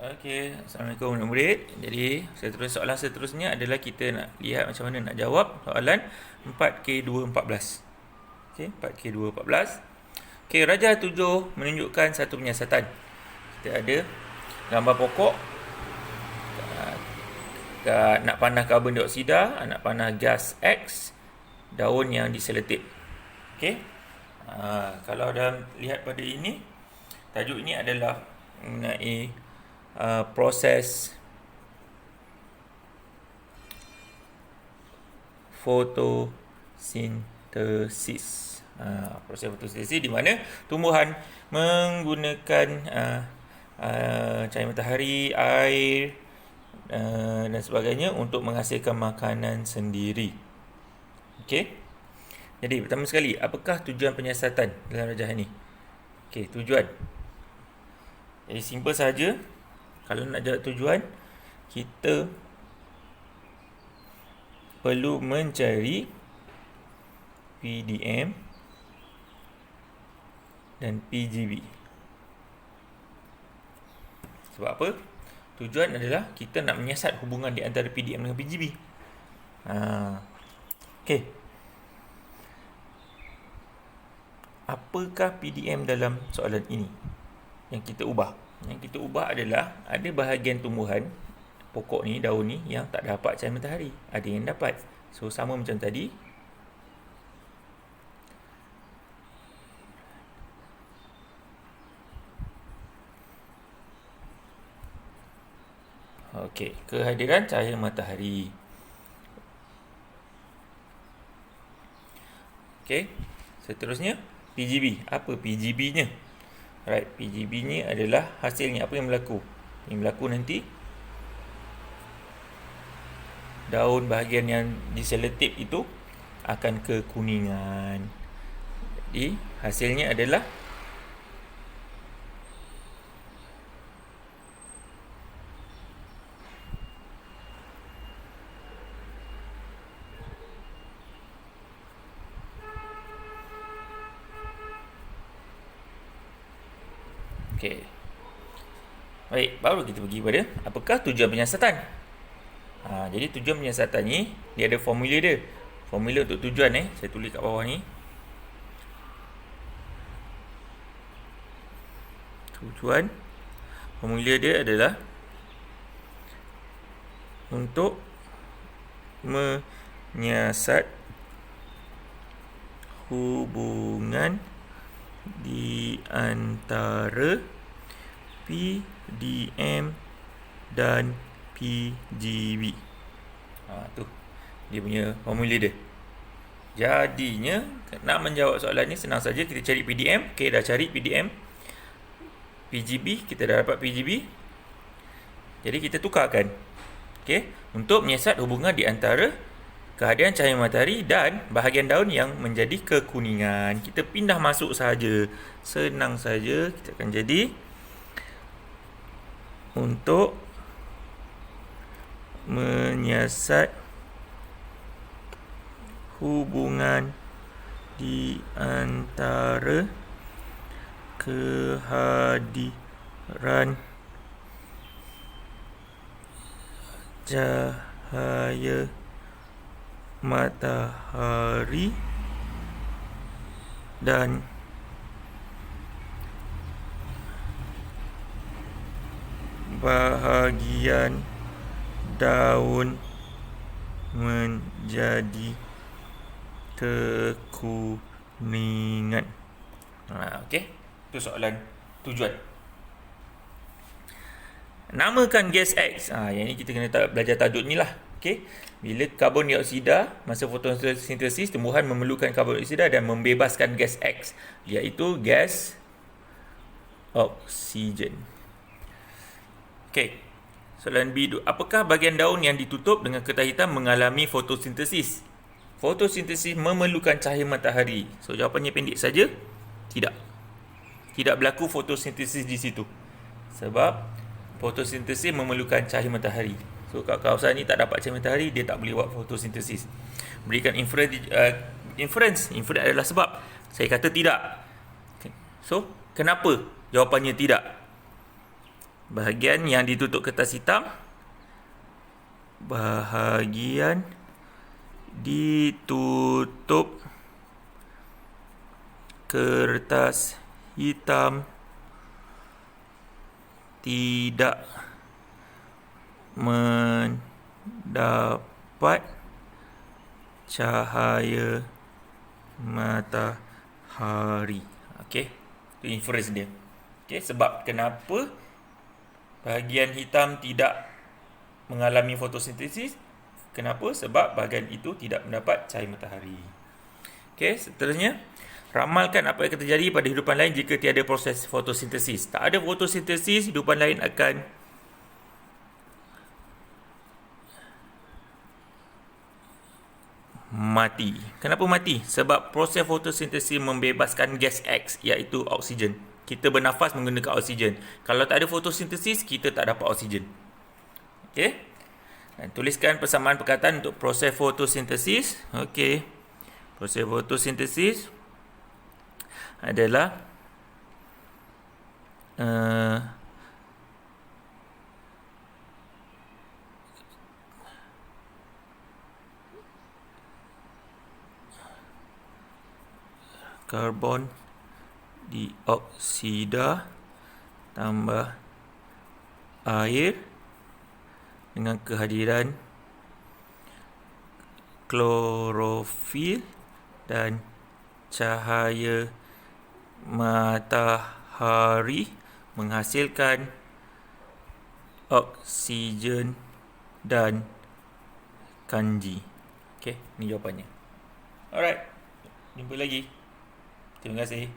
Okey, Assalamualaikum murid-murid. Jadi, soalan seterusnya adalah kita nak lihat macam mana nak jawab soalan 4K214. Okey, 4K214. Okey, Rajah 7 menunjukkan satu penyiasatan. Kita ada gambar pokok, nak panah karbon dioksida, nak panah gas X, daun yang diselotip. Okey. Kalau dah lihat pada ini, tajuk ini adalah mengenai proses fotosintesis. Proses fotosintesis di mana tumbuhan menggunakan cahaya matahari, air dan sebagainya untuk menghasilkan makanan sendiri. Okey. Jadi pertama sekali, apakah tujuan penyiasatan dalam rajah ini? Okey, tujuan. Jadi simple saja. Kalau nak jawab tujuan, kita perlu mencari PDM dan PGB. Sebab apa? Tujuan adalah kita nak menyiasat hubungan di antara PDM dengan PGB. Okey. Apakah PDM dalam soalan ini yang kita ubah? Yang kita ubah adalah ada bahagian tumbuhan pokok ni, daun ni yang tak dapat cahaya matahari. Ada yang dapat. So sama macam tadi. Okey, kehadiran cahaya matahari. Okey, seterusnya PGB. Apa PGB-nya? Right, PGB-nya adalah hasilnya. Apa yang berlaku? Yang berlaku nanti daun bahagian yang diselotip itu akan kekuningan. Jadi hasilnya adalah okey. Baik, baru kita pergi pada apakah tujuan penyiasatan. Jadi tujuan penyiasatan ni, dia ada formula dia. Formula untuk tujuan saya tulis kat bawah ni. Tujuan, formula dia adalah untuk menyiasat hubungan di antara PDM dan PGB. Tu dia punya formula dia. Jadinya nak menjawab soalan ni senang saja, kita cari PDM. Okey, dah cari PDM. PGB, kita dah dapat PGB. Jadi kita tukarkan. Okey, untuk menyiasat hubungan di antara kehadiran cahaya matahari dan bahagian daun yang menjadi kekuningan. Kita pindah masuk saja. Senang saja. Kita akan jadi untuk menyiasat hubungan di antara kehadiran cahaya matahari dan bahagian daun menjadi kekuningan. Okey, itu soalan tujuan. Namakan gas X. Yang ni kita kena belajar tajuk ni lah. Okey, bila karbon dioksida, masa fotosintesis, tumbuhan memerlukan karbon dioksida dan membebaskan gas X, iaitu gas oksigen. Okey, soalan B. Apakah bahagian daun yang ditutup dengan kertas hitam mengalami fotosintesis? Fotosintesis memerlukan cahaya matahari. So jawapannya pendek saja, tidak. Tidak berlaku fotosintesis di situ. Sebab fotosintesis memerlukan cahaya matahari. So kat kawasan ni tak dapat cahaya matahari, dia tak boleh buat fotosintesis. Berikan inference adalah sebab. Saya kata tidak. So kenapa jawapannya tidak? Bahagian yang ditutup kertas hitam. Bahagian ditutup kertas hitam tidak mendapat cahaya matahari. Okey, itu inference dia. Okey, sebab kenapa bahagian hitam tidak mengalami fotosintesis? Kenapa? Sebab bahagian itu tidak mendapat cahaya matahari. Okey, seterusnya, ramalkan apa yang akan terjadi pada hidupan lain jika tiada proses fotosintesis. Tak ada fotosintesis, hidupan lain akan mati. Kenapa mati? Sebab proses fotosintesis membebaskan gas X, iaitu oksigen. Kita bernafas menggunakan oksigen. Kalau tak ada fotosintesis, kita tak dapat oksigen. Okey. Dan tuliskan persamaan perkataan untuk proses fotosintesis. Okey. Proses fotosintesis adalah karbon dioksida tambah air dengan kehadiran klorofil dan cahaya matahari menghasilkan oksigen dan kanji. Okey, ni jawapannya. Alright, jumpa lagi. Terima kasih.